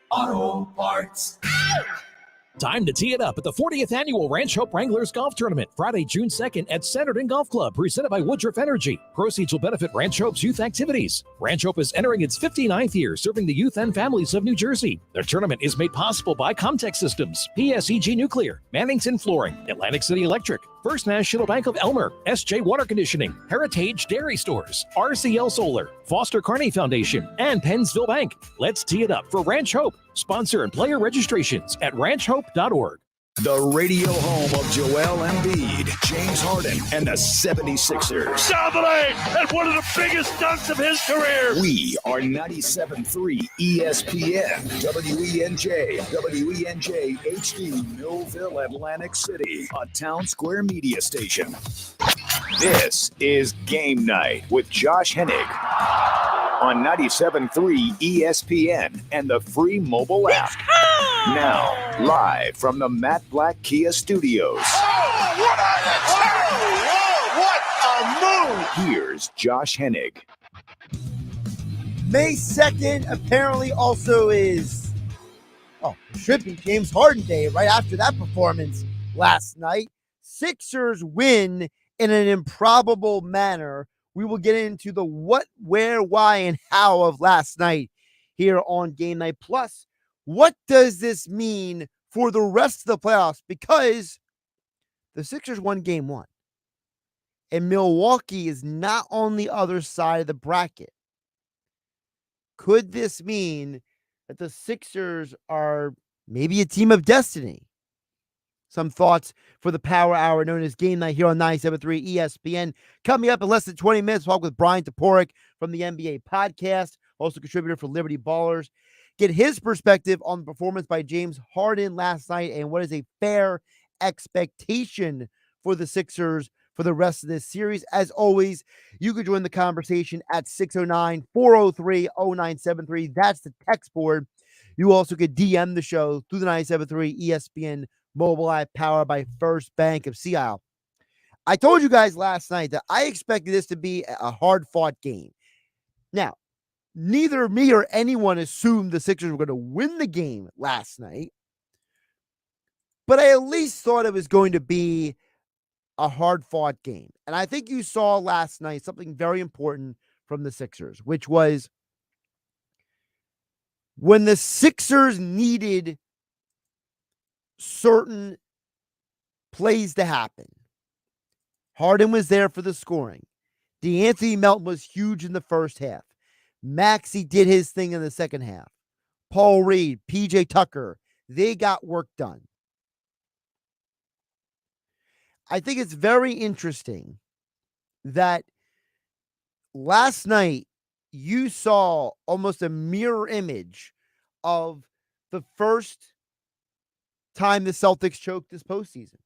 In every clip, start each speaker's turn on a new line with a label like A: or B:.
A: Auto Parts.
B: Time to tee it up at the 40th Annual Ranch Hope Wranglers Golf Tournament, Friday, June 2nd at Centerton Golf Club, presented by Woodruff Energy. Proceeds will benefit Ranch Hope's youth activities. Ranch Hope is entering its 59th year, serving the youth and families of New Jersey. Their tournament is made possible by Comtech Systems, PSEG Nuclear, Mannington Flooring, Atlantic City Electric, First National Bank of Elmer, SJ Water Conditioning, Heritage Dairy Stores, RCL Solar, Foster Carney Foundation, and Pennsville Bank. Let's tee it up for Ranch Hope. Sponsor and player registrations at ranchhope.org.
C: The radio home of Joel Embiid, James Harden, and the 76ers.
D: Dominate at one of the biggest dunks of his career.
C: We are 97.3 ESPN, WENJ, WENJ HD, Millville, Atlantic City, a Town Square media station. This is Game Night with Josh Hennig on 97.3 ESPN and the free mobile app. Now, live from the Matt Black Kia Studios.
D: What a move!
C: Here's Josh Hennig.
E: May 2nd apparently also should be James Harden Day right after that performance last night. Sixers win in an improbable manner. We will get into the what, where, why, and how of last night here on Game Night. Plus, what does this mean for the rest of the playoffs? Because the Sixers won game one, and Milwaukee is not on the other side of the bracket. Could this mean that the Sixers are maybe a team of destiny? Some thoughts for the Power Hour known as Game Night here on 97.3 ESPN. Coming up in less than 20 minutes, talk with Bryan Toporek from the NBA podcast, also contributor for Liberty Ballers. Get his perspective on the performance by James Harden last night and what is a fair expectation for the Sixers for the rest of this series. As always, you can join the conversation at 609-403-0973. That's the text board. You also could DM the show through the 97.3 ESPN mobile app powered by First Bank of Sea Isle. I told you guys last night that I expected this to be a hard-fought game. Now, neither me or anyone assumed the Sixers were going to win the game last night, but I at least thought it was going to be a hard-fought game. And I think you saw last night something very important from the Sixers, which was when the Sixers needed certain plays to happen, Harden was there for the scoring. DeAnthony Melton was huge in the first half. Maxey did his thing in the second half. Paul Reed, PJ Tucker, they got work done. I think it's very interesting that last night you saw almost a mirror image of the first time the Celtics choked this postseason.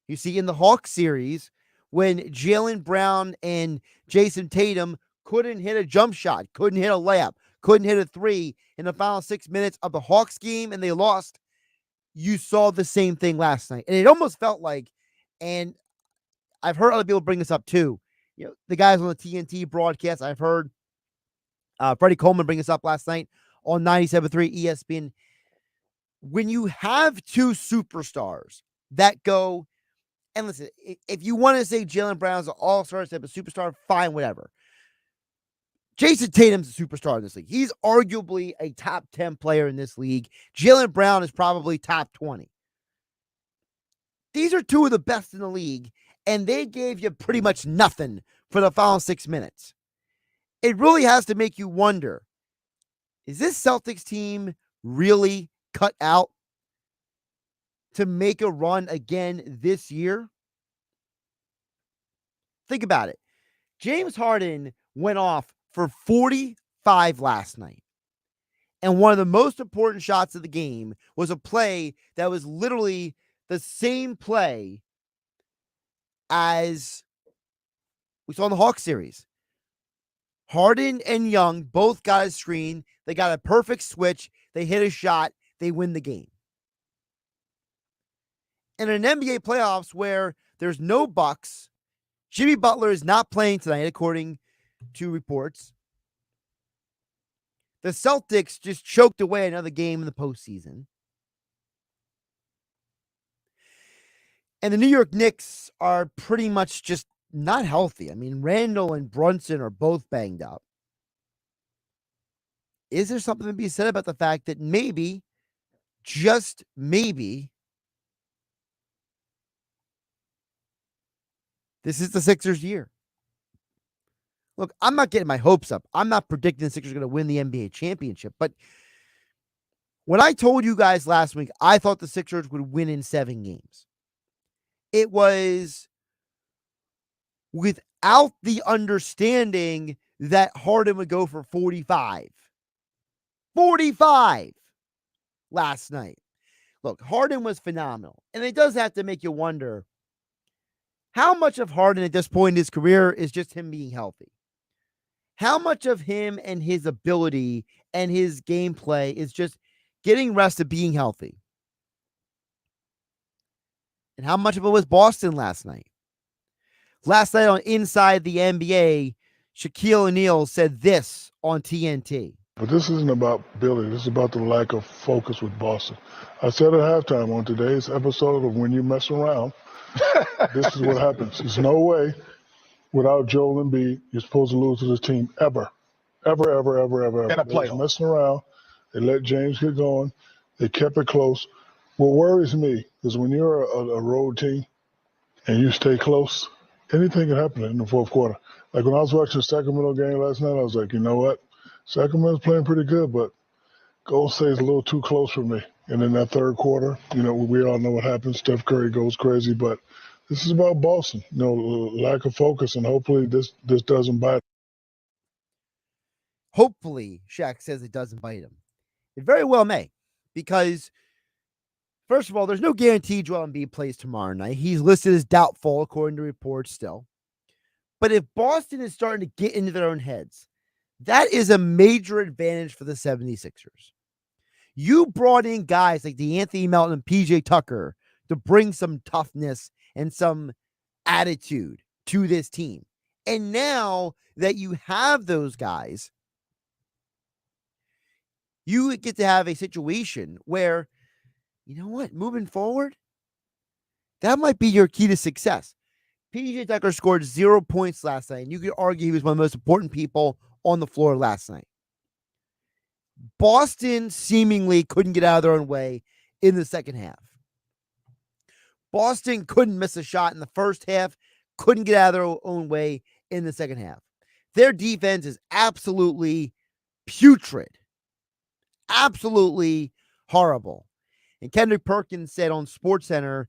E: You see, in the Hawks series, when Jaylen Brown and Jason Tatum couldn't hit a jump shot, couldn't hit a layup, couldn't hit a three in the final 6 minutes of the Hawks game, and they lost, you saw the same thing last night. And it almost felt like, and I've heard other people bring this up too, the guys on the TNT broadcast, I've heard Freddie Coleman bring this up last night on 97.3 ESPN. When you have two superstars that go, and listen, if you want to say Jaylen Brown's an all-star type of superstar, fine, whatever. Jason Tatum's a superstar in this league. He's arguably a top 10 player in this league. Jaylen Brown is probably top 20. These are two of the best in the league, and they gave you pretty much nothing for the final 6 minutes. It really has to make you wonder, is this Celtics team really cut out to make a run again this year? Think about it. James Harden went off for 45 last night. And one of the most important shots of the game was a play that was literally the same play as we saw in the Hawks series. Harden and Young both got a screen. They got a perfect switch. They hit a shot. They win the game. In an NBA playoffs where there's no Bucks, Jimmy Butler is not playing tonight, according to reports. The Celtics just choked away another game in the postseason. And the New York Knicks are pretty much just not healthy. I mean, Randall and Brunson are both banged up. Is there something to be said about the fact that maybe, just maybe, this is the Sixers' year? Look, I'm not getting my hopes up. I'm not predicting the Sixers are going to win the NBA championship. But when I told you guys last week, I thought the Sixers would win in 7 games. It was without the understanding that Harden would go for 45. 45 last night. Look, Harden was phenomenal. And it does have to make you wonder how much of Harden at this point in his career is just him being healthy. How much of him and his ability and his gameplay is just getting rested, being healthy? And how much of it was Boston last night? Last night on Inside the NBA, Shaquille O'Neal said this on TNT.
A: But this isn't about Billy. This is about the lack of focus with Boston. I said at halftime on today's episode of When You Mess Around, this is what happens. There's no way without Joel Embiid you're supposed to lose to this team ever. Ever.
F: In a
A: They was
F: playoff.
A: messing around. They let James get going. They kept it close. What worries me is when you're a road team and you stay close, anything can happen in the fourth quarter. Like when I was watching the Sacramento game last night, I was like, you know what? Sacramento's playing pretty good, but Golden State's a little too close for me. And in that third quarter, we all know what happens. Steph Curry goes crazy, but this is about Boston. Lack of focus, and hopefully this doesn't bite.
E: Hopefully, Shaq says it doesn't bite him. It very well may, because first of all, there's no guarantee Joel Embiid plays tomorrow night. He's listed as doubtful according to reports still. But if Boston is starting to get into their own heads, that is a major advantage for the 76ers. You brought in guys like DeAnthony Melton and PJ Tucker to bring some toughness and some attitude to this team. And now that you have those guys, you get to have a situation where, you know what, moving forward, that might be your key to success. PJ Tucker scored 0 points last night, and you could argue he was one of the most important people on the floor last night. Boston seemingly couldn't get out of their own way in the second half. Boston couldn't miss a shot in the first half, couldn't get out of their own way in the second half. Their defense is absolutely putrid. Absolutely horrible. And Kendrick Perkins said on SportsCenter,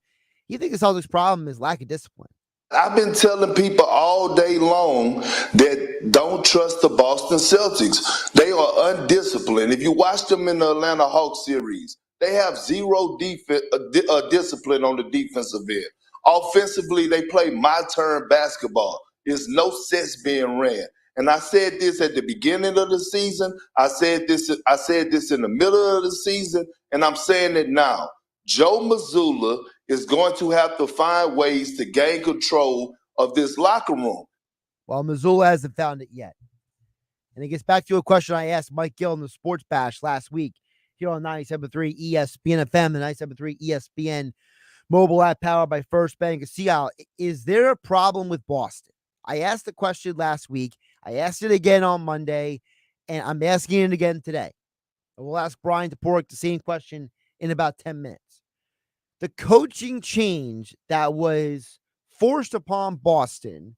E: you think the Celtics' problem is lack of discipline.
G: I've been telling people all day long that don't trust the Boston Celtics. They are undisciplined. If you watch them in the Atlanta Hawks series, they have zero discipline on the defensive end. Offensively, they play my turn basketball. There's no sets being ran. And I said this at the beginning of the season. I said this in the middle of the season, and I'm saying it now. Joe Mazzulla is going to have to find ways to gain control of this locker room.
E: Well, Mazzulla hasn't found it yet. And it gets back to a question I asked Mike Gill in the Sports Bash last week here on 97.3 ESPN FM, the 97.3 ESPN mobile app powered by First Bank of Seattle. Is there a problem with Boston? I asked the question last week. I asked it again on Monday, and I'm asking it again today. And we'll ask Bryan Toporek the same question in about 10 minutes. The coaching change that was forced upon Boston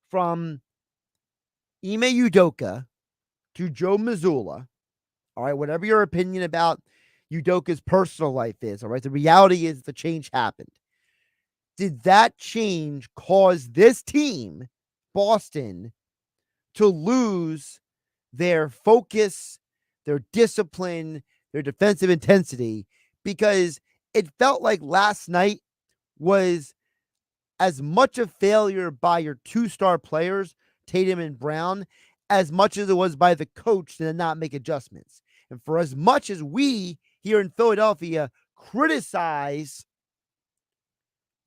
E: from Ime Udoka to Joe Mazzulla, all right, whatever your opinion about Udoka's personal life is, all right, the reality is the change happened. Did that change cause this team, Boston, to lose their focus, their discipline, their defensive intensity? Because it felt like last night was as much a failure by your two-star players, Tatum and Brown, as much as it was by the coach to not make adjustments. And for as much as we here in Philadelphia criticize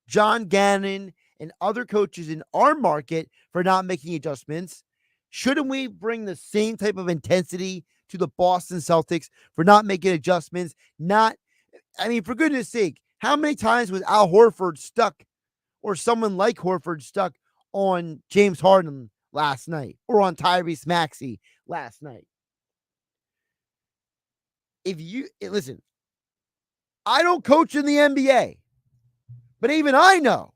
E: John Gannon and other coaches in our market for not making adjustments, shouldn't we bring the same type of intensity to the Boston Celtics for not making adjustments. For goodness sake, how many times was Al Horford stuck or someone like Horford stuck on James Harden last night or on Tyrese Maxey last night? Listen, I don't coach in the NBA, but even I know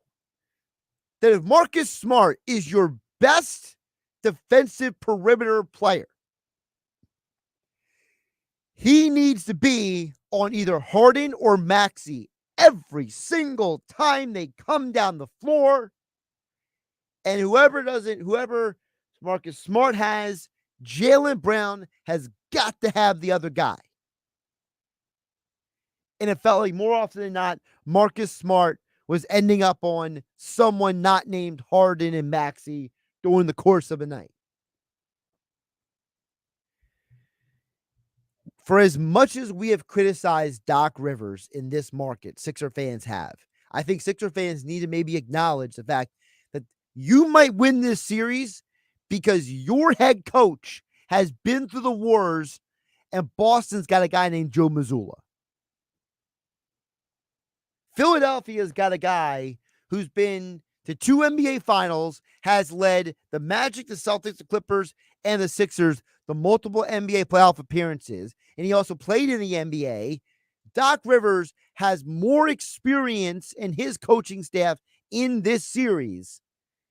E: that if Marcus Smart is your best defensive perimeter player, he needs to be on either Harden or Maxey every single time they come down the floor. And whoever Marcus Smart has, Jaylen Brown has got to have the other guy. And it felt like more often than not, Marcus Smart was ending up on someone not named Harden and Maxey during the course of a night. For as much as we have criticized Doc Rivers in this market, Sixer fans have. I think Sixer fans need to maybe acknowledge the fact that you might win this series because your head coach has been through the wars and Boston's got a guy named Joe Mazzulla. Philadelphia's got a guy who's been to 2 NBA finals, has led the Magic, the Celtics, the Clippers, and the Sixers the multiple NBA playoff appearances, and he also played in the NBA. Doc Rivers has more experience in his coaching staff in this series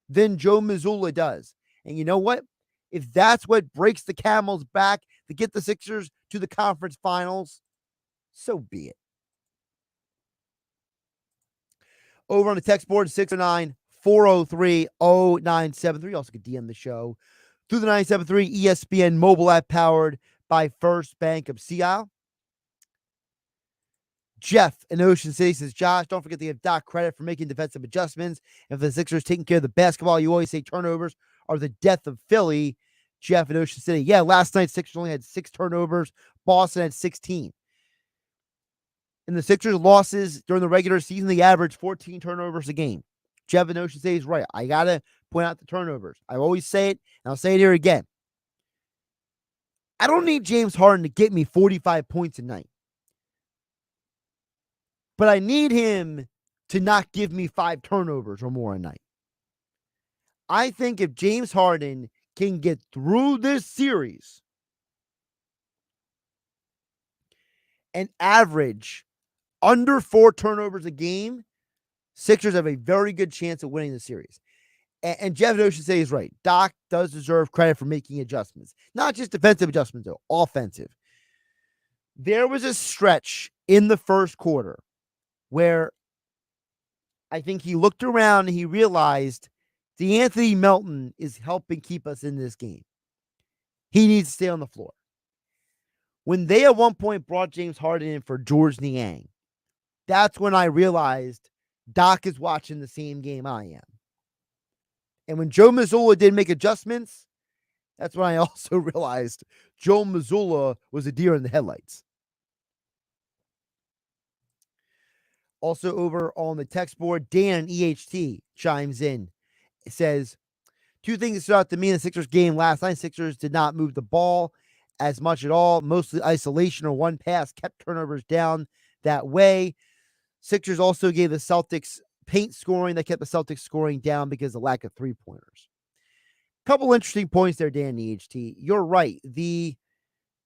E: than Joe Mazzulla does. And you know what? If that's what breaks the camel's back to get the Sixers to the conference finals, so be it. Over on the text board, 609-403-0973. Also could DM the show through the 973 ESPN mobile app powered by First Bank of Sea Isle. Jeff in Ocean City says, Josh, don't forget to give Doc credit for making defensive adjustments. If the Sixers taking care of the basketball, you always say turnovers are the death of Philly. Jeff in Ocean City. Yeah, last night Sixers only had 6 turnovers. Boston had 16. In the Sixers' losses during the regular season, they averaged 14 turnovers a game. Jeff in Ocean City is right. I got to point out the turnovers. I always say it, and I'll say it here again. I don't need James Harden to get me 45 points a night. But I need him to not give me 5 turnovers or more a night. I think if James Harden can get through this series and average under 4 turnovers a game, Sixers have a very good chance of winning the series. And Jeff Ocean City is right. Doc does deserve credit for making adjustments. Not just defensive adjustments, though. Offensive. There was a stretch in the first quarter where I think he looked around and he realized DeAnthony Melton is helping keep us in this game. He needs to stay on the floor. When they at one point brought James Harden in for George Niang, that's when I realized Doc is watching the same game I am. And when Joe Mazzulla did make adjustments, that's when I also realized Joe Mazzulla was a deer in the headlights. Also over on the text board, Dan EHT chimes in. It says, 2 things that stood out to me in the Sixers game last night. Sixers did not move the ball as much at all. Mostly isolation or one pass kept turnovers down that way. Sixers also gave the Celtics paint scoring. That kept the Celtics scoring down because of lack of 3-pointers. Couple interesting points there, Dan EHT. You're right.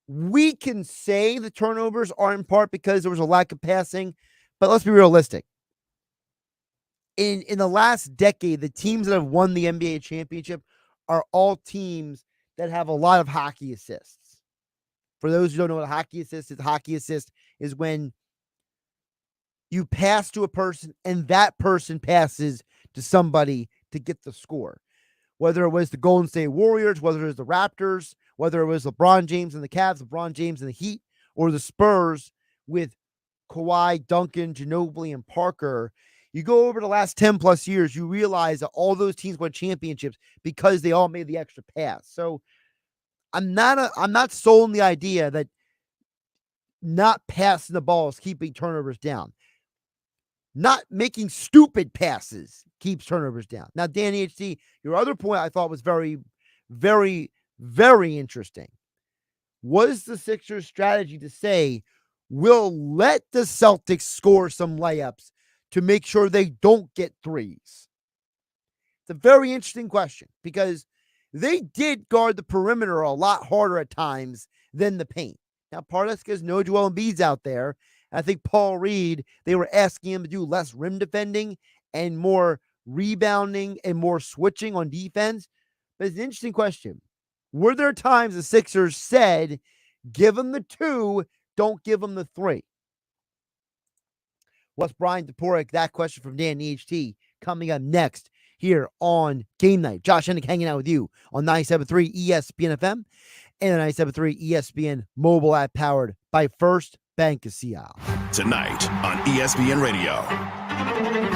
E: We can say the turnovers are in part because there was a lack of passing, but let's be realistic. In the last decade, the teams that have won the NBA championship are all teams that have a lot of hockey assists. For those who don't know what a hockey assist is when you pass to a person and that person passes to somebody to get the score. Whether it was the Golden State Warriors, whether it was the Raptors, whether it was LeBron James and the Cavs, LeBron James and the Heat, or the Spurs with Kawhi, Duncan, Ginobili, and Parker. You go over the last 10 plus years, you realize that all those teams won championships because they all made the extra pass. So I'm not sold on the idea that not passing the ball is keeping turnovers down. Not making stupid passes keeps turnovers down. Now, Danny HC, your other point I thought was very, very, very interesting Was the Sixers' strategy to say, we'll let the Celtics score some layups to make sure they don't get threes? It's a very interesting question because they did guard the perimeter a lot harder at times than the paint. Now, part of that's because no Joel Embiid's out there. I think Paul Reed, they were asking him to do less rim defending and more rebounding and more switching on defense. But it's an interesting question. Were there times the Sixers said, give them the 2, don't give them the 3? What's Bryan, Toporek? That question from Dan EHT coming up next here on Game Night. Josh Hennig hanging out with you on 97.3 ESPN FM and the 97.3 ESPN mobile app powered by First Bank of Seattle.
F: Tonight on ESPN Radio.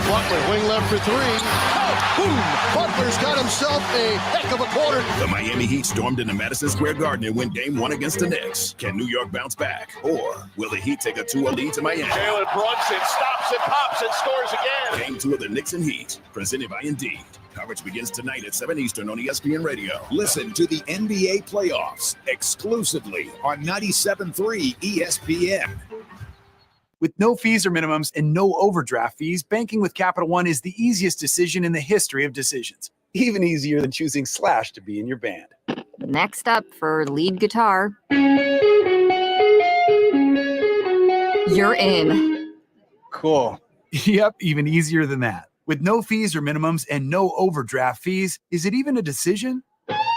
H: Butler, wing left for 3. Oh, boom! Butler's got himself a heck of a quarter.
F: The Miami Heat stormed into Madison Square Garden and win Game 1 against the Knicks. Can New York bounce back? Or will the Heat take a 2-0 lead to Miami?
D: Jalen Brunson stops and pops and scores again.
F: Game 2 of the Knicks and Heat, presented by Indeed. Coverage begins tonight at 7 Eastern on ESPN Radio.
C: Listen to the NBA playoffs exclusively on 97.3 ESPN.
I: With no fees or minimums and no overdraft fees, banking with Capital One is the easiest decision in the history of decisions. Even easier than choosing Slash to be in your band.
J: Next up for lead guitar. You're in.
I: Cool. Yep, even easier than that. With no fees or minimums and no overdraft fees, is it even a decision?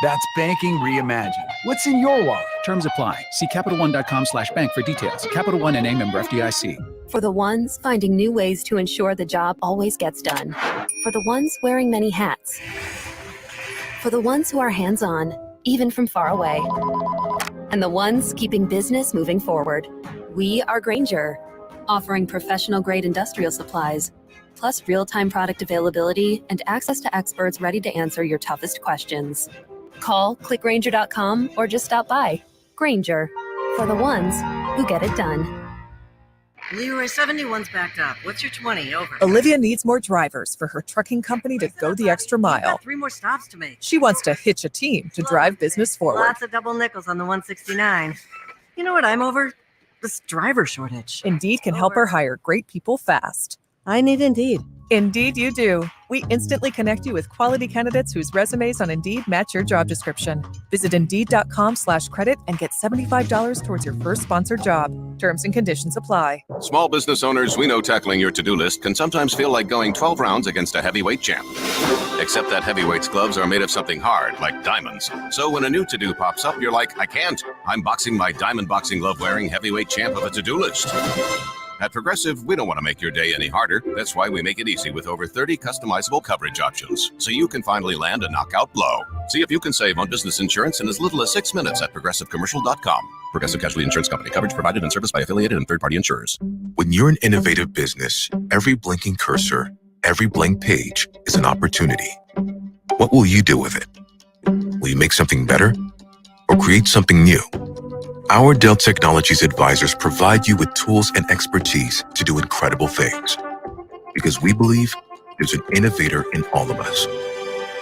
I: That's banking reimagined. What's in your wallet?
K: Terms apply. See CapitalOne.com/bank for details. Capital One N.A. member FDIC.
L: For the ones finding new ways to ensure the job always gets done. For the ones wearing many hats. For the ones who are hands-on, even from far away. And the ones keeping business moving forward. We are Grainger, offering professional-grade industrial supplies, plus real-time product availability and access to experts ready to answer your toughest questions. Call, click Grainger.com, or just stop by. Grainger, for the ones who get it done.
M: Leroy 71's backed up. What's your 20? Over.
N: Olivia needs more drivers for her trucking company to go the extra mile.
M: Got 3 more stops to make.
N: She wants to hitch a team to drive business forward.
M: Lots of double nickels on the 169. You know what I'm over? This driver shortage.
N: Indeed can help her hire great people fast.
M: I need Indeed.
N: Indeed you do. We instantly connect you with quality candidates whose resumes on Indeed match your job description. Visit Indeed.com/credit and get $75 towards your first sponsored job. Terms and conditions apply.
O: Small business owners, we know tackling your to-do list can sometimes feel like going 12 rounds against a heavyweight champ. Except that heavyweight's gloves are made of something hard, like diamonds. So when a new to-do pops up, you're like, I can't. I'm boxing my diamond boxing glove wearing heavyweight champ of a to-do list. At Progressive, we don't want to make your day any harder. That's why we make it easy with over 30 customizable coverage options, so you can finally land a knockout blow. See if you can save on business insurance in as little as 6 minutes at ProgressiveCommercial.com. Progressive Casualty Insurance Company. Coverage provided and serviced by affiliated and third-party insurers.
P: When you're an innovative business, every blinking cursor, every blank page is an opportunity. What will you do with it? Will you make something better or create something new? Our Dell Technologies advisors provide you with tools and expertise to do incredible things. Because we believe there's an innovator in all of us.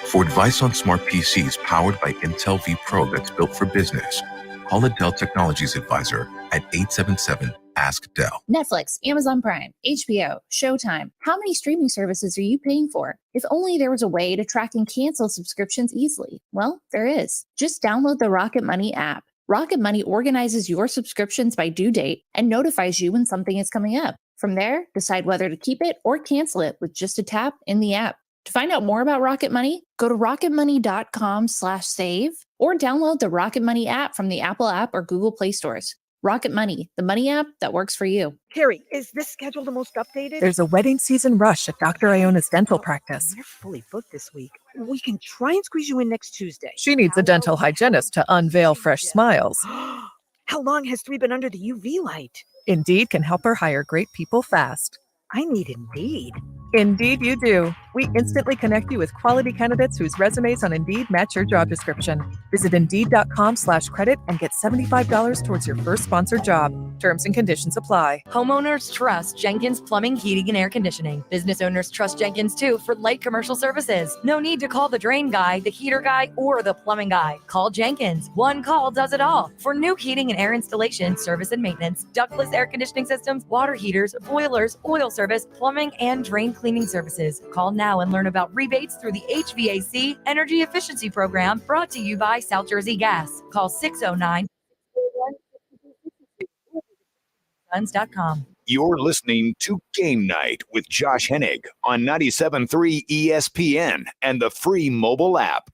P: For advice on smart PCs powered by Intel V Pro that's built for business, call a Dell Technologies advisor at 877-ASK-DELL.
Q: Netflix, Amazon Prime, HBO, Showtime. How many streaming services are you paying for? If only there was a way to track and cancel subscriptions easily. Well, there is. Just download the Rocket Money app. Rocket Money organizes your subscriptions by due date and notifies you when something is coming up. From there, decide whether to keep it or cancel it with just a tap in the app. To find out more about Rocket Money, go to rocketmoney.com/save or download the Rocket Money app from the Apple app or Google Play stores. Rocket Money, the money app that works for you.
M: Carrie, is this schedule the most updated?
N: There's a wedding season rush at Dr. Iona's dental practice.
M: You're fully booked this week. We can try and squeeze you in next Tuesday.
N: She needs a dental hygienist to unveil fresh smiles.
M: How long has 3 been under the UV light?
N: Indeed can help her hire great people fast.
M: I need Indeed.
N: Indeed you do. We instantly connect you with quality candidates whose resumes on Indeed match your job description. Visit Indeed.com/credit and get $75 towards your first sponsored job. Terms and conditions apply.
R: Homeowners trust Jenkins Plumbing, Heating, and Air Conditioning. Business owners trust Jenkins too for light commercial services. No need to call the drain guy, the heater guy, or the plumbing guy. Call Jenkins. One call does it all. For new heating and air installation, service and maintenance, ductless air conditioning systems, water heaters, boilers, oil service, plumbing, and drain cleaning services. Call now and learn about rebates through the HVAC Energy Efficiency Program, brought to you by South Jersey Gas. Call 609-Suns.com.
C: You're listening to Game Night with Josh Hennig on 97.3 ESPN and the free mobile app.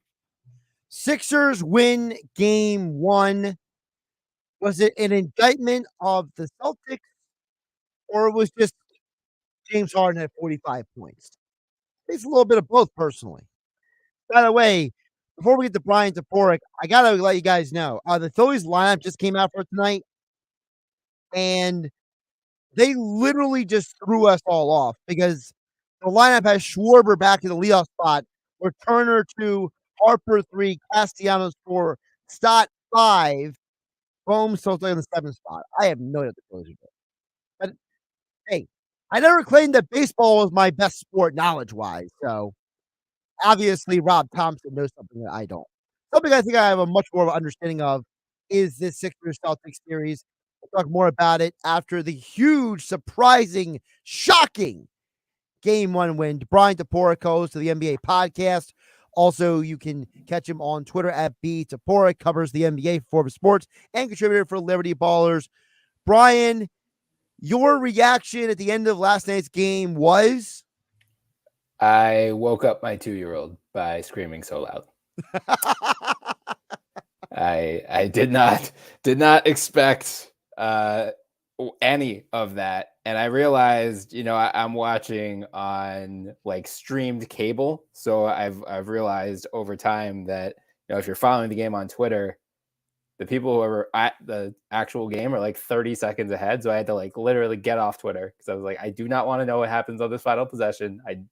E: Sixers win game 1. Was it an indictment of the Celtics, or it was just James Harden at 45 points? It's a little bit of both, personally. By the way, before we get to Bryan Toporek, I got to let you guys know, the Phillies lineup just came out for tonight, and they literally just threw us all off because the lineup has Schwarber back to the leadoff spot, where Turner 2, Harper 3, Castellanos 4, Stott 5, Bohm still in the 7th spot. I have no idea what the Phillies are doing. But hey, I never claimed that baseball was my best sport knowledge-wise, so obviously Rob Thompson knows something that I don't. Something I think I have a much more of an understanding of is this Sixers-Celtics series. We'll talk more about it after the huge, surprising, shocking Game 1 win. Bryan Toporek, host of the NBA podcast. Also, you can catch him on Twitter at @BToporek, covers the NBA for Forbes Sports, and contributor for Liberty Ballers. Bryan, your reaction at the end of last night's game was?
S: I woke up my 2-year-old by screaming so loud. I did not expect any of that, and I realized, I'm watching on like streamed cable, so I've realized over time that if you're following the game on Twitter, the people who are at the actual game are like 30 seconds ahead. So I had to like literally get off Twitter because I was like, I do not want to know what happens on this final possession. I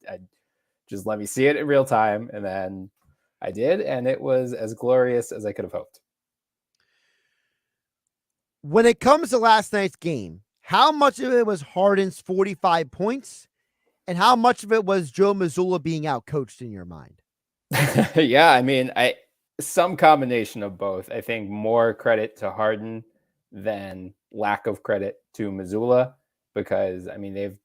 S: just let me see it in real time, and then I did, and it was as glorious as I could have hoped.
E: When it comes to last night's game, how much of it was Harden's 45 points, and how much of it was Joe Mazzulla being outcoached in your mind?
S: Yeah, I mean, some combination of both. I think more credit to Harden than lack of credit to Mazzulla, because I mean they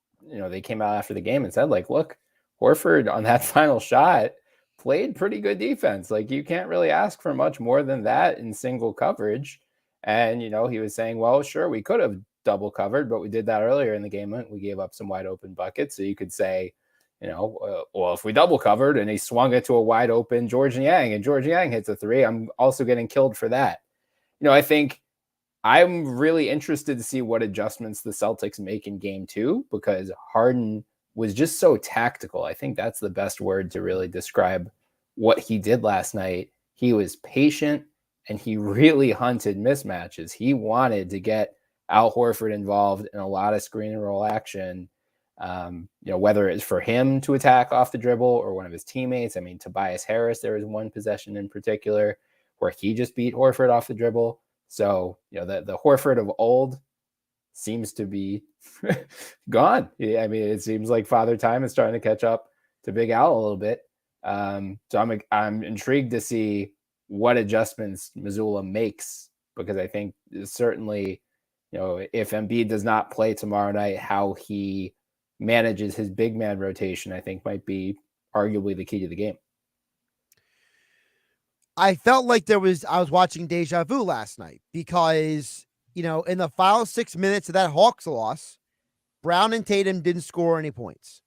S: came out after the game and said, like, look, Horford on that final shot played pretty good defense. Like, you can't really ask for much more than that in single coverage. And, he was saying, well, sure, we could have double covered, but we did that earlier in the game. We gave up some wide open buckets. So you could say, well, if we double covered and he swung it to a wide open George Niang and George Niang hits a 3, I'm also getting killed for that. I think I'm really interested to see what adjustments the Celtics make in game 2, because Harden was just so tactical. I think that's the best word to really describe what he did last night. He was patient and he really hunted mismatches. He wanted to get Al Horford involved in a lot of screen and roll action, whether it's for him to attack off the dribble or one of his teammates. I mean, Tobias Harris, there was one possession in particular where he just beat Horford off the dribble. So, the Horford of old seems to be gone. I mean, it seems like Father Time is starting to catch up to Big Al a little bit. So I'm intrigued to see what adjustments Mazzulla makes, because I think certainly, if Embiid does not play tomorrow night, how he manages his big man rotation, I think might be arguably the key to the game.
E: I felt like I was watching deja vu last night because, in the final 6 minutes of that Hawks loss, Brown and Tatum didn't score any points.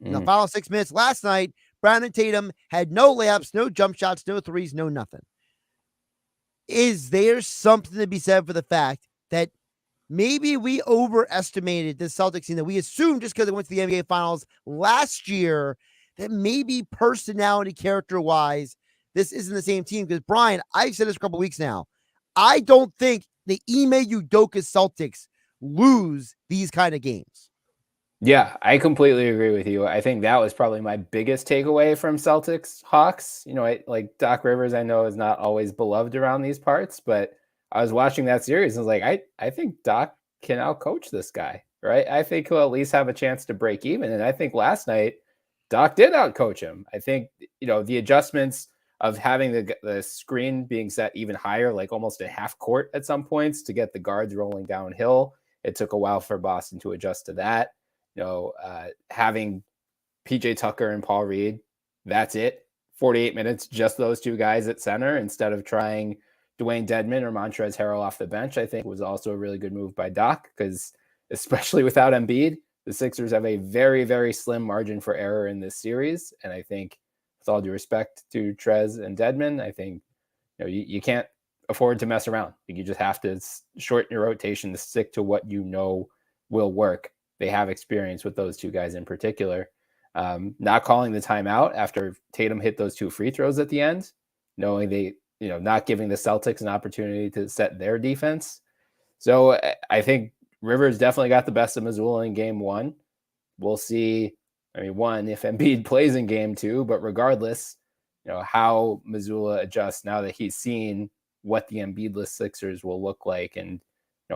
E: In the final 6 minutes last night, Brown and Tatum had no layups, no jump shots, no threes, no nothing. Is there something to be said for the fact that maybe we overestimated the Celtics team, that we assumed just because they went to the NBA Finals last year that maybe personality, character-wise, this isn't the same team? Because, Bryan, I've said this for a couple weeks now, I don't think the Ime Udoka Celtics lose these kind of games.
S: Yeah, I completely agree with you. I think that was probably my biggest takeaway from Celtics Hawks. Like Doc Rivers, I know is not always beloved around these parts, but I was watching that series and was like, I think Doc can outcoach this guy, right? I think he'll at least have a chance to break even. And I think last night, Doc did outcoach him. I think, the adjustments of having the screen being set even higher, like almost a half court at some points to get the guards rolling downhill. It took a while for Boston to adjust to that. Having PJ Tucker and Paul Reed, that's it. 48 minutes, just those two guys at center instead of trying Dwayne Dedmon or Montrezl Harrell off the bench, I think was also a really good move by Doc, because especially without Embiid, the Sixers have a very, very slim margin for error in this series. And I think, with all due respect to Trez and Dedmon, I think you can't afford to mess around. You just have to shorten your rotation to stick to what will work. They have experience with those two guys in particular. Not calling the timeout after Tatum hit those 2 free throws at the end, knowing not giving the Celtics an opportunity to set their defense. So I think Rivers definitely got the best of Missoula in game 1. We'll see. One, if Embiid plays in game 2, but regardless, how Missoula adjusts now that he's seen what the Embiidless Sixers will look like and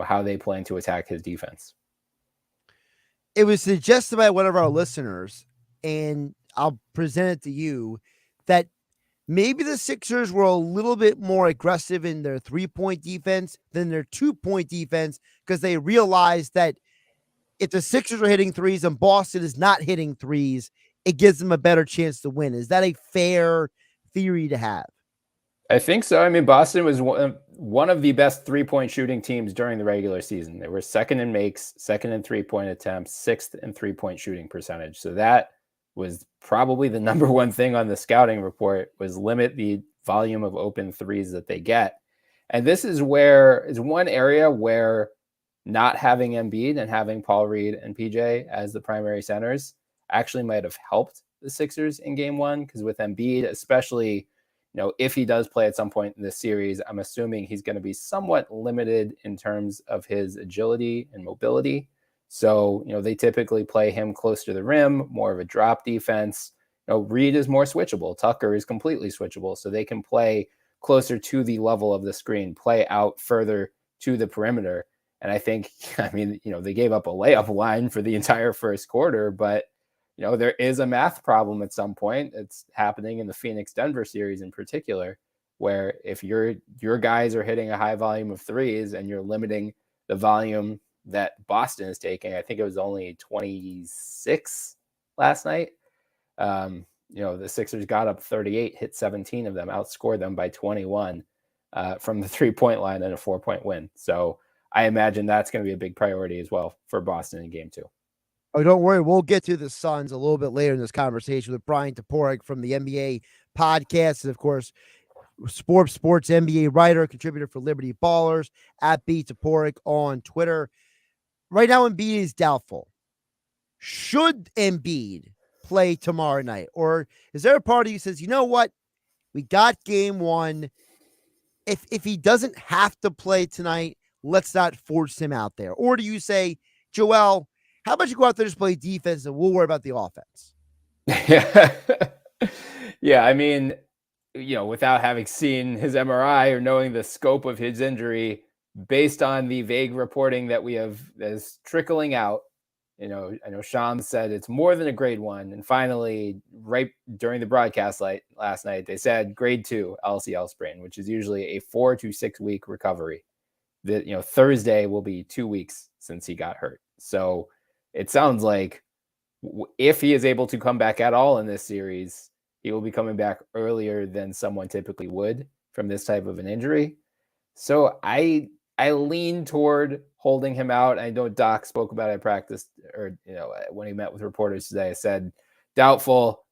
S: how they plan to attack his defense.
E: It was suggested by one of our listeners, and I'll present it to you, that maybe the Sixers were a little bit more aggressive in their 3-point defense than their 2-point defense, because they realized that if the Sixers are hitting threes and Boston is not hitting threes, it gives them a better chance to win. Is that a fair theory to have?
S: I think so. Boston was one of the best 3-point shooting teams during the regular season. They were second in makes, second in 3-point attempts, 6th in 3-point shooting percentage. So that was probably the number one thing on the scouting report, was limit the volume of open threes that they get. And this is one area where not having Embiid and having Paul Reed and PJ as the primary centers actually might have helped the Sixers in game 1, because with Embiid, especially, if he does play at some point in this series, I'm assuming he's going to be somewhat limited in terms of his agility and mobility. So, they typically play him close to the rim, more of a drop defense. Reed is more switchable. Tucker is completely switchable. So they can play closer to the level of the screen, play out further to the perimeter. And I think, they gave up a layup line for the entire first quarter, but there is a math problem at some point. It's happening in the Phoenix-Denver series in particular, where if your guys are hitting a high volume of threes and you're limiting the volume that Boston is taking, I think it was only 26 last night. The Sixers got up 38, hit 17 of them, outscored them by 21 from the 3-point line, and a 4-point win. So I imagine that's going to be a big priority as well for Boston in game 2.
E: Oh, don't worry. We'll get to the Suns a little bit later in this conversation with Bryan Toporek from the NBA podcast. And of course, Sports NBA writer, contributor for Liberty Ballers, at B Toporek on Twitter. Right now, Embiid is doubtful. Should Embiid play tomorrow night? Or is there a party who says, you know what? We got game 1. If he doesn't have to play tonight, let's not force him out there. Or do you say, Joel, how about you go out there and just play defense and we'll worry about the offense?
S: Yeah. Without having seen his MRI or knowing the scope of his injury, based on the vague reporting that we have that's trickling out, I know Shams said it's more than a grade 1. And finally, right during the broadcast last night, they said grade 2 LCL sprain, which is usually a 4 to 6 week recovery. Thursday will be 2 weeks since he got hurt. So it sounds like if he is able to come back at all in this series, he will be coming back earlier than someone typically would from this type of an injury. So I lean toward holding him out. I know Doc spoke about it at practice, or when he met with reporters today, said doubtful.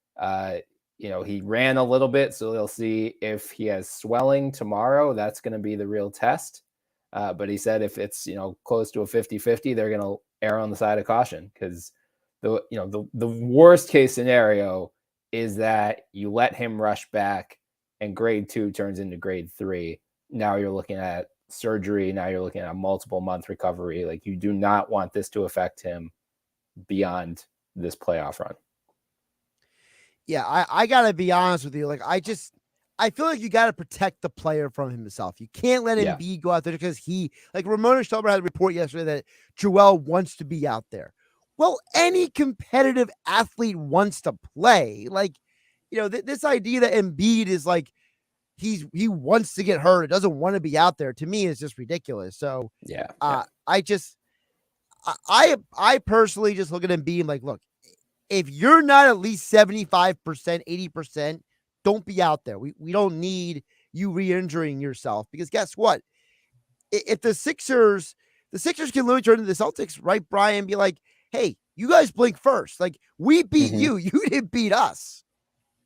S: He ran a little bit, so they'll see if he has swelling tomorrow. That's going to be the real test. But he said if it's close to a 50-50, they're going to err on the side of caution, because the worst case scenario is that you let him rush back and grade 2 turns into grade 3. Now you're looking at surgery. Now you're looking at a multiple month recovery. Like, you do not want this to affect him beyond this playoff run.
E: Yeah, I gotta be honest with you. Like, I feel like you gotta protect the player from himself. You can't let
S: Yeah.
E: Embiid go out there because Ramona Shelburne had a report yesterday that Joel wants to be out there. Well, any competitive athlete wants to play. Like, this idea that Embiid is like he wants to get hurt, it doesn't want to be out there, to me is just ridiculous. So
S: yeah.
E: I personally just look at Embiid and like, look, if you're not at least 75%, 80%, don't be out there. We don't need you re-injuring yourself, because guess what? If the Sixers can literally turn to the Celtics, right, Bryan, be like, hey, you guys blink first. Like, we beat you. You didn't beat us.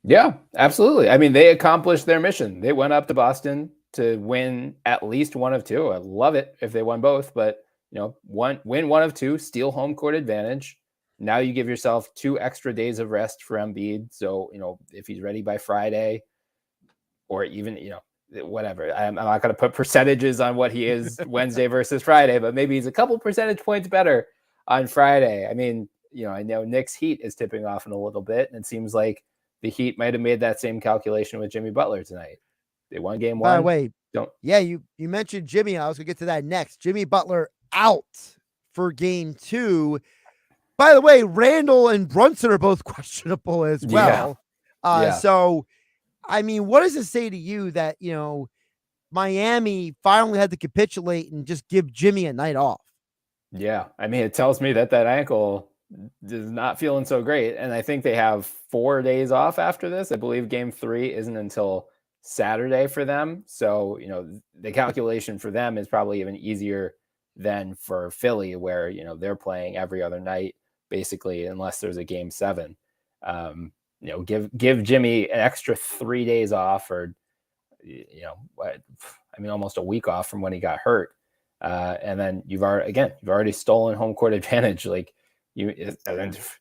S: Yeah, absolutely. I mean, they accomplished their mission. They went up to Boston to win at least one of two. I love it if they won both, but win one of two, steal home court advantage. Now you give yourself 2 extra days of rest for Embiid. So, if he's ready by Friday, or even, whatever, I'm not going to put percentages on what he is Wednesday versus Friday, but maybe he's a couple percentage points better on Friday. I mean, I know Knicks Heat is tipping off in a little bit, and it seems like the Heat might have made that same calculation with Jimmy Butler tonight. They won game 1.
E: By the way, you mentioned Jimmy. I was going to get to that next. Jimmy Butler out for game 2. By the way, Randall and Brunson are both questionable as well. So, I mean, what does it say to you that, Miami finally had to capitulate and just give Jimmy a night off?
S: Yeah. I mean, it tells me that ankle is not feeling so great. And I think they have 4 days off after this. I believe game 3 isn't until Saturday for them. So, the calculation for them is probably even easier than for Philly, where, they're playing every other night, basically, unless there's a game 7. Give Jimmy an extra 3 days off, or, almost a week off from when he got hurt. And then you've already stolen home court advantage. Like, if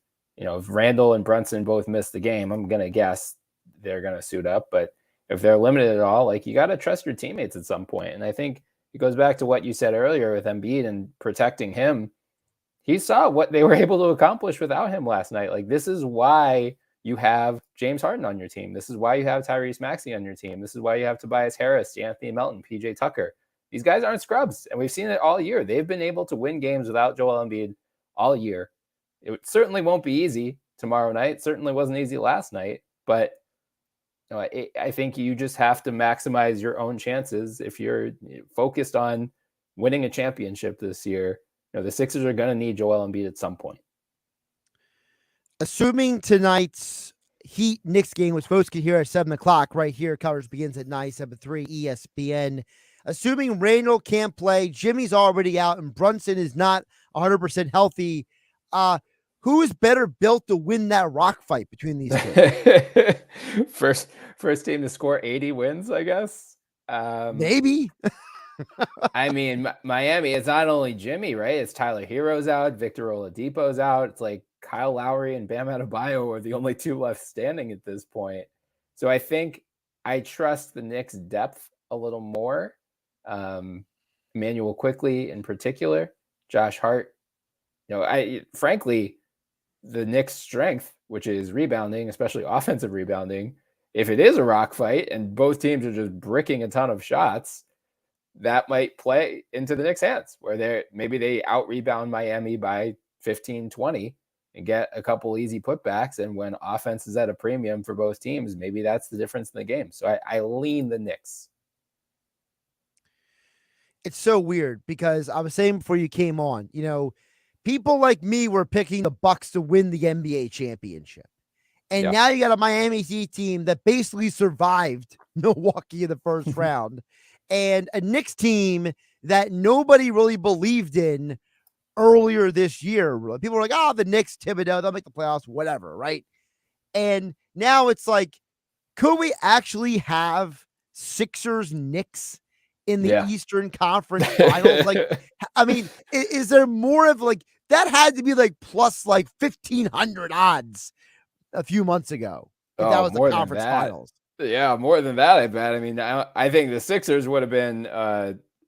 S: Randall and Brunson both miss the game, I'm going to guess they're going to suit up. But if they're limited at all, like, you got to trust your teammates at some point. And I think it goes back to what you said earlier with Embiid and protecting him. He saw what they were able to accomplish without him last night. Like, this is why you have James Harden on your team. This is why you have Tyrese Maxey on your team. This is why you have Tobias Harris, Anthony Melton, PJ Tucker. These guys aren't scrubs, and we've seen it all year. They've been able to win games without Joel Embiid all year. It certainly won't be easy tomorrow night. Certainly wasn't easy last night, but I think you just have to maximize your own chances. If you're focused on winning a championship this year, the Sixers are going to need Joel Embiid at some point.
E: Assuming tonight's Heat-Knicks game, which folks can hear at 7 o'clock right here, coverage begins at 9:73 ESPN. Assuming Randall can't play, Jimmy's already out, and Brunson is not 100% healthy, who is better built to win that rock fight between these two?
S: First team to score 80 wins, I guess.
E: Maybe.
S: I mean, Miami, it's not only Jimmy, right? It's Tyler Hero's out, Victor Oladipo's out. It's like Kyle Lowry and Bam Adebayo are the only 2 left standing at this point. So I think I trust the Knicks' depth a little more. Emmanuel Quickley in particular, Josh Hart. Frankly, the Knicks' strength, which is rebounding, especially offensive rebounding, if it is a rock fight and both teams are just bricking a ton of shots, that might play into the Knicks' hands, where maybe they out-rebound Miami by 15, 20 and get a couple easy putbacks. And when offense is at a premium for both teams, maybe that's the difference in the game. So I lean the Knicks.
E: It's so weird because I was saying before you came on, people like me were picking the Bucks to win the NBA championship. And now you got a Miami Heat team that basically survived Milwaukee in the first round, and a Knicks team that nobody really believed in earlier this year. People were like, the Knicks, Thibodeau, they'll make the playoffs, whatever, right? And now it's like, could we actually have Sixers Knicks in the Eastern Conference Finals? Like, I mean, is there more of like, that had to be like plus like 1,500 odds a few months ago. That was the conference finals.
S: Yeah, more than that, I bet. I mean, I think the Sixers would have been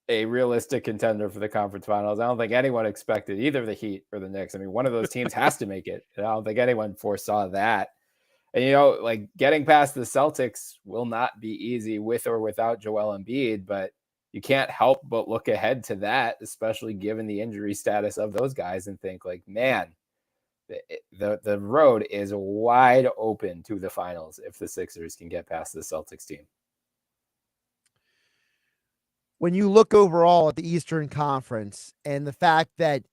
S: a realistic contender for the conference finals. I don't think anyone expected either the Heat or the Knicks. I mean, one of those teams has to make it. And I don't think anyone foresaw that. And, like getting past the Celtics will not be easy with or without Joel Embiid, but you can't help but look ahead to that, especially given the injury status of those guys, and think like, man, the road is wide open to the finals if the Sixers can get past the Celtics team.
E: When you look overall at the Eastern Conference and the fact that,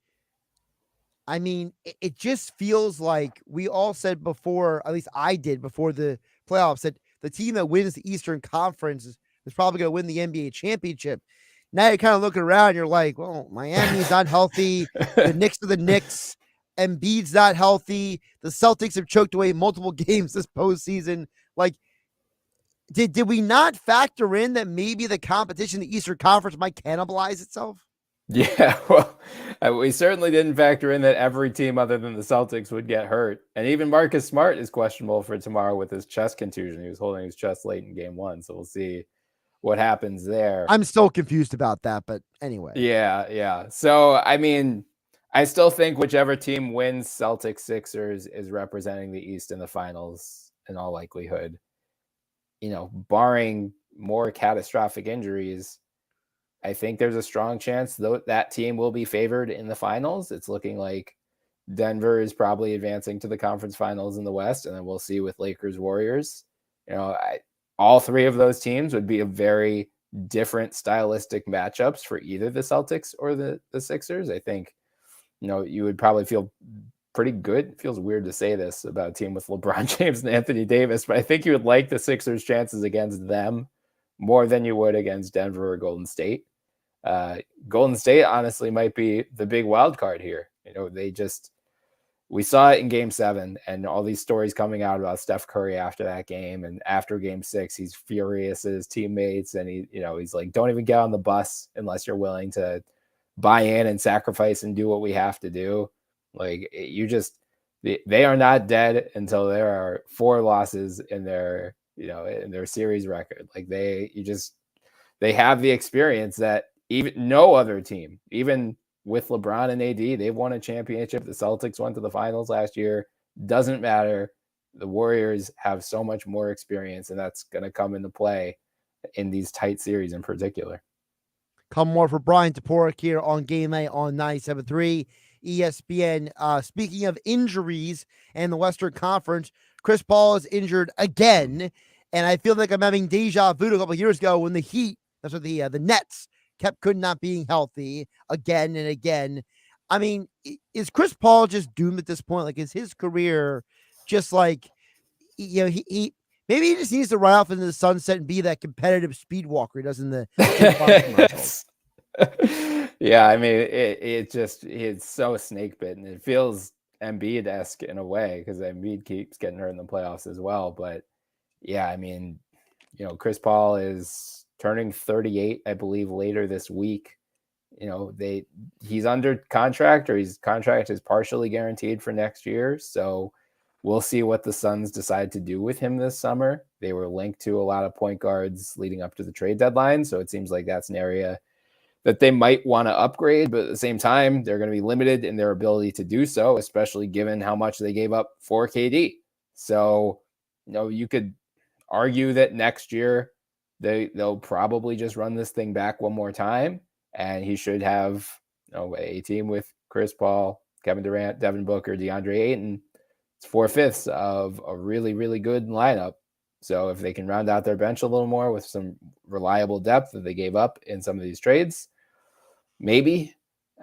E: I mean, it just feels like we all said before, at least I did before the playoffs, that the team that wins the Eastern Conference is probably going to win the NBA championship. Now you're kind of looking around, you're like, well, Miami's not healthy. The Knicks are the Knicks. Embiid's not healthy. The Celtics have choked away multiple games this postseason. Like, did we not factor in that maybe the competition in the Eastern Conference might cannibalize itself?
S: Yeah, well, we certainly didn't factor in that every team other than the Celtics would get hurt. And even Marcus Smart is questionable for tomorrow with his chest contusion. He was holding his chest late in game 1, so we'll see what happens there.
E: I'm still confused about that, but anyway.
S: Yeah. So, I mean, I still think whichever team wins Celtics Sixers is representing the East in the finals in all likelihood. Barring more catastrophic injuries, I think there's a strong chance that team will be favored in the finals. It's looking like Denver is probably advancing to the conference finals in the West, and then we'll see with Lakers Warriors. All three of those teams would be a very different stylistic matchups for either the Celtics or the Sixers. I think, you would probably feel pretty good. It feels weird to say this about a team with LeBron James and Anthony Davis, but I think you would like the Sixers' chances against them more than you would against Denver or Golden State. Golden State honestly might be the big wild card here. We saw it in game 7 and all these stories coming out about Steph Curry after that game, and after game 6, he's furious at his teammates. And he's like, don't even get on the bus unless you're willing to buy in and sacrifice and do what we have to do. Like, they are not dead until there are 4 losses in their series record. Like they have the experience that even no other team, even with LeBron and AD, they've won a championship. The Celtics went to the finals last year. Doesn't matter. The Warriors have so much more experience, and that's going to come into play in these tight series in particular.
E: Come more for Bryan Toporek here on GameNight on 97.3 ESPN. Speaking of injuries and the Western Conference, Chris Paul is injured again, and I feel like I'm having deja vu a couple of years ago when the Heat, that's what the Nets, could not being healthy again and again. I mean, is Chris Paul just doomed at this point? Like, is his career just like, he maybe he just needs to ride off into the sunset and be that competitive speed walker he does in the commercials.
S: Yeah, I mean, it's so snake bitten. It feels Embiid-esque in a way because Embiid keeps getting hurt in the playoffs as well. But yeah, I mean, Chris Paul is turning 38, I believe, later this week. He's under contract, or his contract is partially guaranteed for next year. So we'll see what the Suns decide to do with him this summer. They were linked to a lot of point guards leading up to the trade deadline. So it seems like that's an area that they might want to upgrade, but at the same time, they're going to be limited in their ability to do so, especially given how much they gave up for KD. So, you could argue that next year they'll probably just run this thing back one more time, and he should have a team with Chris Paul, Kevin Durant, Devin Booker, DeAndre Ayton. It's 4/5 of a really, really good lineup. So if they can round out their bench a little more with some reliable depth that they gave up in some of these trades, maybe.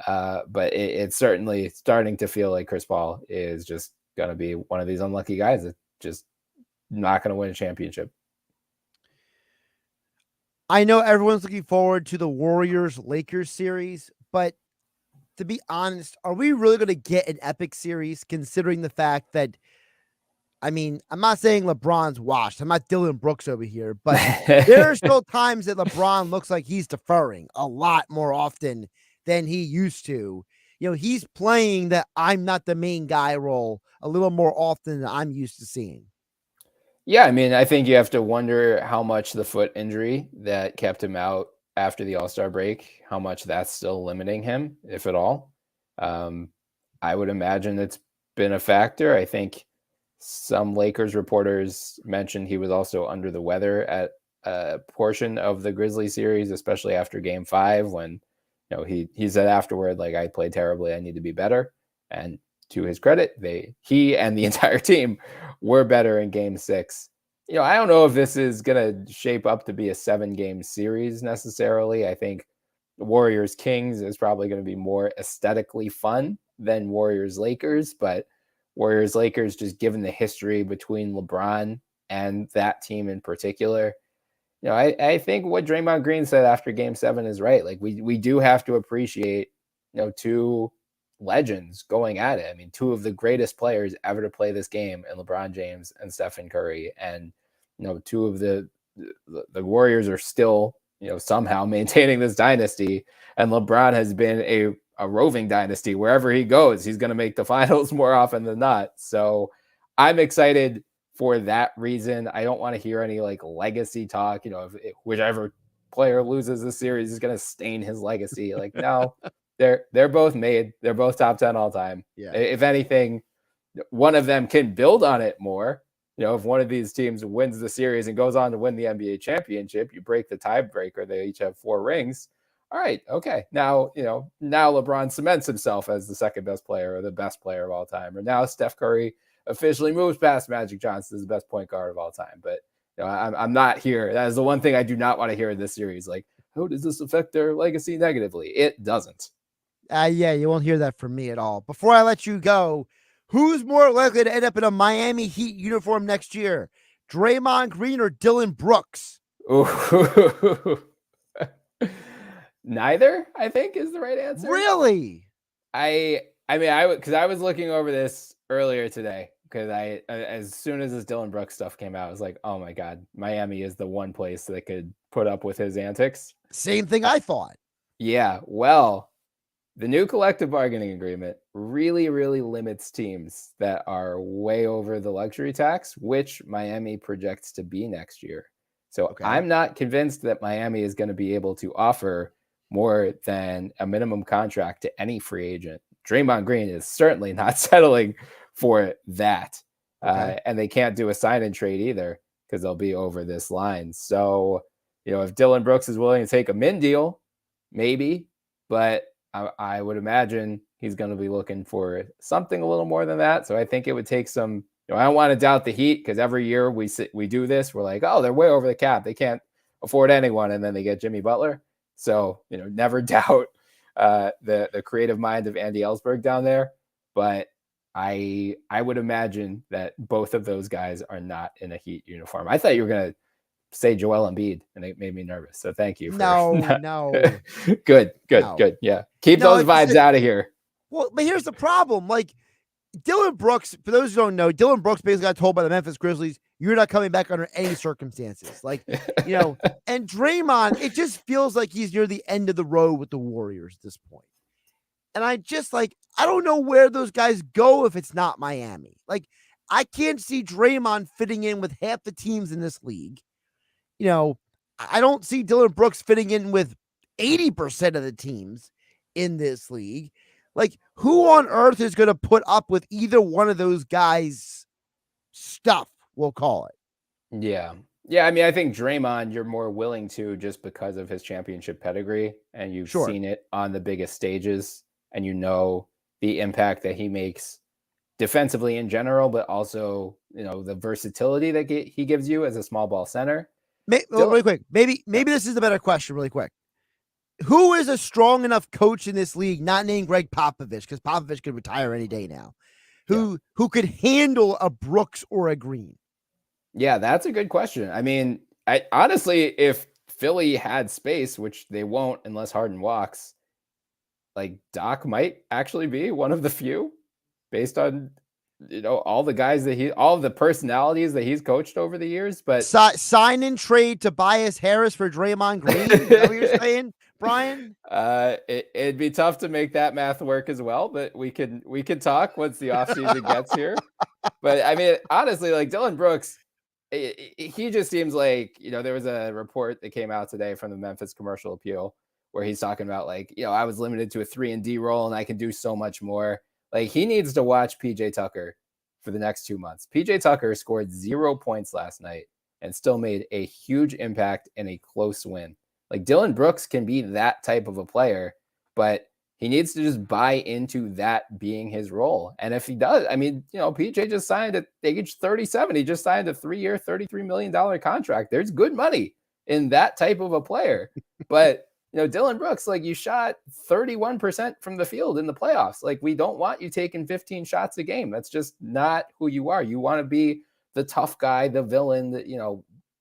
S: But it's certainly starting to feel like Chris Paul is just going to be one of these unlucky guys that's just not going to win a championship.
E: I know everyone's looking forward to the Warriors-Lakers series, but to be honest, are we really going to get an epic series considering the fact that, I mean, I'm not saying LeBron's washed. I'm not Dylan Brooks over here, but there are still times that LeBron looks like he's deferring a lot more often than he used to. He's playing that I'm not the main guy role a little more often than I'm used to seeing.
S: Yeah, I mean, I think you have to wonder how much the foot injury that kept him out after the All-Star break how much that's still limiting him, if at all. I would imagine it's been a factor. I think some Lakers reporters mentioned he was also under the weather at a portion of the Grizzlies series, especially after Game 5, when he said afterward, like, I played terribly, I need to be better. And to his credit, he and the entire team were better in Game 6. I don't know if this is going to shape up to be a 7-game series necessarily. I think Warriors Kings is probably going to be more aesthetically fun than Warriors Lakers, but Warriors Lakers, just given the history between LeBron and that team in particular, I think what Draymond Green said after Game 7 is right. Like, we do have to appreciate, two legends going at it. I mean, two of the greatest players ever to play this game, and LeBron James and Stephen Curry, and two of the Warriors are still somehow maintaining this dynasty, and LeBron has been a roving dynasty. Wherever he goes, he's going to make the finals more often than not. So I'm excited for that reason. I don't want to hear any like legacy talk. If whichever player loses the series is going to stain his legacy. Like, no, they're both made. They're both top 10 all time.
E: Yeah.
S: If anything, one of them can build on it more. If one of these teams wins the series and goes on to win the NBA championship, you break the tiebreaker. They each have 4 rings. All right. Okay. Now LeBron cements himself as the second best player or the best player of all time. Or now Steph Curry officially moves past Magic Johnson as the best point guard of all time. But I'm not here. That is the one thing I do not want to hear in this series. Like, how does this affect their legacy negatively? It doesn't.
E: Yeah, you won't hear that from me at all. Before I let you go, who's more likely to end up in a Miami Heat uniform next year? Draymond Green or Dylan Brooks?
S: Ooh. Neither, I think, is the right answer.
E: Really?
S: I was looking over this earlier today, because as soon as this Dylan Brooks stuff came out, I was like, oh my God, Miami is the one place that could put up with his antics.
E: Same thing I thought.
S: Yeah, well, the new collective bargaining agreement really, really limits teams that are way over the luxury tax, which Miami projects to be next year. So I'm not convinced that Miami is going to be able to offer more than a minimum contract to any free agent. Draymond Green is certainly not settling for that. And they can't do a sign and trade either, because they'll be over this line. So, if Dylan Brooks is willing to take a min deal, maybe, but I would imagine he's going to be looking for something a little more than that. So I think it would take some, I don't want to doubt the Heat, because every year we do this, we're like, oh, they're way over the cap, they can't afford anyone. And then they get Jimmy Butler. So, never doubt the creative mind of Andy Ellsberg down there. But I would imagine that both of those guys are not in a Heat uniform. I thought you were going to say Joel Embiid, and it made me nervous. So thank you.
E: No.
S: Good. Yeah. Keep those vibes out of here.
E: Well, but here's the problem. Like, Dylan Brooks, for those who don't know, Dylan Brooks basically got told by the Memphis Grizzlies, you're not coming back under any circumstances. Like, and Draymond, it just feels like he's near the end of the road with the Warriors at this point. And I don't know where those guys go if it's not Miami. Like, I can't see Draymond fitting in with half the teams in this league. I don't see Dylan Brooks fitting in with 80% of the teams in this league. Like, who on earth is going to put up with either one of those guys' stuff, we'll call it?
S: Yeah. Yeah, I mean, I think Draymond, you're more willing to, just because of his championship pedigree, and you've seen it on the biggest stages, and the impact that he makes defensively in general, but also, the versatility that he gives you as a small ball center.
E: Really quick, maybe this is the better question really quick. Who is a strong enough coach in this league, not named Greg Popovich, because Popovich could retire any day now, who could handle a Brooks or a Green?
S: Yeah, that's a good question. I mean, honestly, if Philly had space, which they won't unless Harden walks, like, Doc might actually be one of the few, based on all the guys all the personalities that he's coached over the years. But
E: sign and trade Tobias Harris for Draymond Green. Is that what you're saying, Bryan?
S: It'd be tough to make that math work as well, but we could talk once the offseason gets here. But I mean, honestly, like, Dylan Brooks, he just seems like, there was a report that came out today from the Memphis Commercial Appeal where he's talking about like, I was limited to a 3-and-D role and I can do so much more. Like, he needs to watch PJ Tucker for the next 2 months. PJ Tucker scored 0 points last night and still made a huge impact in a close win. Like, Dylan Brooks can be that type of a player, but he needs to just buy into that being his role. And if he does, PJ just signed at age 37. He just signed a 3-year, $33 million contract. There's good money in that type of a player. But, Dylan Brooks, like, you shot 31% from the field in the playoffs. Like, we don't want you taking 15 shots a game. That's just not who you are. You want to be the tough guy, the villain that,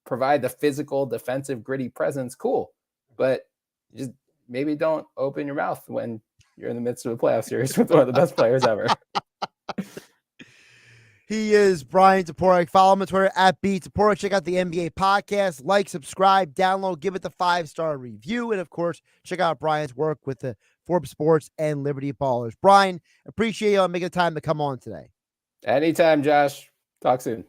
S: provide the physical, defensive, gritty presence. Cool. But just maybe don't open your mouth when you're in the midst of a playoff series with one of the best players ever.
E: He is Bryan Toporek. Follow him on Twitter at @Toporek. Check out the NBA podcast. Like, subscribe, download, give it the 5-star review. And, of course, check out Bryan's work with the Forbes Sports and Liberty Ballers. Bryan, appreciate you making the time to come on today.
S: Anytime, Josh. Talk soon.